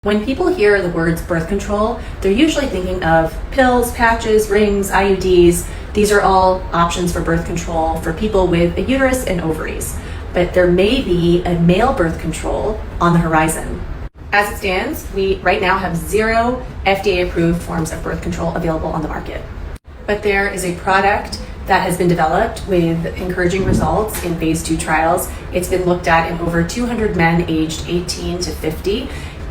When people hear the words birth control, they're usually thinking of pills, patches, rings, IUDs. These are all options for birth control for people with a uterus and ovaries. But there may be a male birth control on the horizon. As it stands, we right now have 0 FDA-approved forms of birth control available on the market. But there is a product that has been developed with encouraging results in phase 2 trials. It's been looked at in over 200 men aged 18 to 50.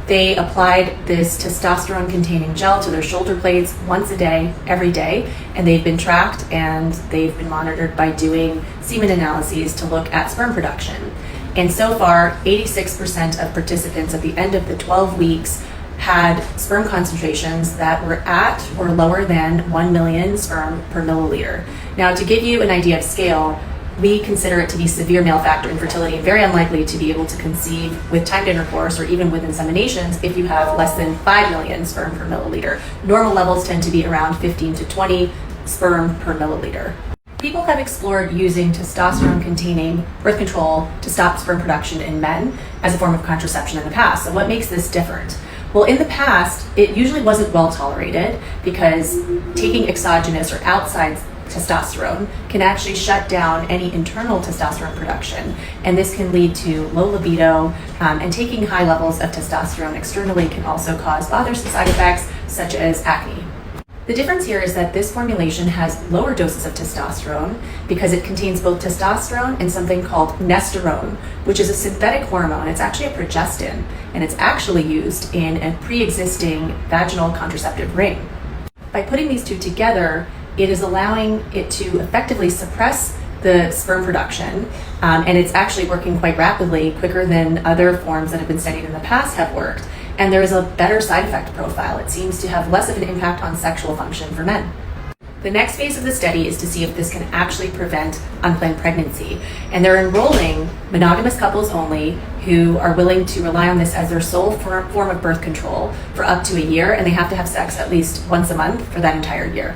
They applied this testosterone-containing gel to their shoulder blades once a day, every day, and they've been tracked and they've been monitored by doing semen analyses to look at sperm production. And so far, 86% of participants at the end of the 12 weeks had sperm concentrations that were at or lower than 1 million sperm per milliliter. Now, to give you an idea of scale, we consider it to be severe male factor infertility and very unlikely to be able to conceive with timed intercourse or even with inseminations if you have less than 5 million sperm per milliliter. Normal levels tend to be around 15 to 20 sperm per milliliter. People have explored using testosterone-containing birth control to stop sperm production in men as a form of contraception in the past. So what makes this different? Well, in the past, it usually wasn't well tolerated because taking exogenous or outside testosterone can actually shut down any internal testosterone production, and this can lead to low libido, and taking high levels of testosterone externally can also cause bothersome side effects such as acne. The difference here is that this formulation has lower doses of testosterone because it contains both testosterone and something called nesterone, which is a synthetic hormone. It's actually a progestin, and it's actually used in a pre-existing vaginal contraceptive ring. By putting these two together, it is allowing it to effectively suppress the sperm production, and it's actually working quite rapidly, quicker than other forms that have been studied in the past have worked. And there is a better side effect profile. It seems to have less of an impact on sexual function for men. The next phase of the study is to see if this can actually prevent unplanned pregnancy. And they're enrolling monogamous couples only who are willing to rely on this as their sole form of birth control for up to a year, and they have to have sex at least once a month for that entire year.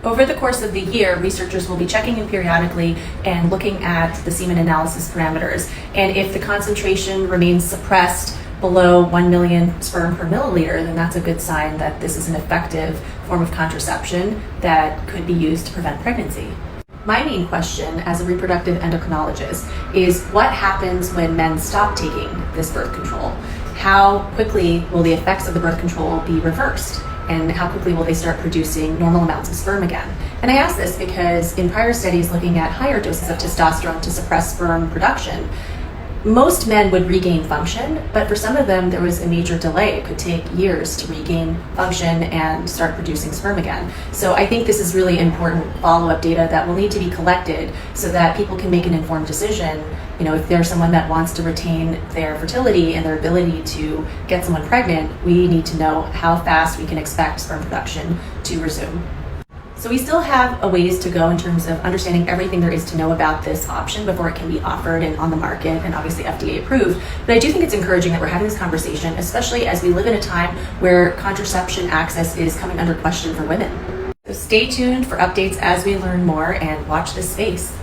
Over the course of the year, researchers will be checking in periodically and looking at the semen analysis parameters. And if the concentration remains suppressed below 1 million sperm per milliliter, then that's a good sign that this is an effective form of contraception that could be used to prevent pregnancy. My main question as a reproductive endocrinologist is what happens when men stop taking this birth control? How quickly will the effects of the birth control be reversed? And how quickly will they start producing normal amounts of sperm again? And I ask this because in prior studies looking at higher doses of testosterone to suppress sperm production, most men would regain function, but for some of them there was a major delay. It could take years to regain function and start producing sperm again. So I think this is really important follow-up data that will need to be collected so that people can make an informed decision. You know, if there's someone that wants to retain their fertility and their ability to get someone pregnant, we need to know how fast we can expect sperm production to resume. So we still have a ways to go in terms of understanding everything there is to know about this option before it can be offered and on the market and obviously FDA approved. But I do think it's encouraging that we're having this conversation, especially as we live in a time where contraception access is coming under question for women. So stay tuned for updates as we learn more and watch this space.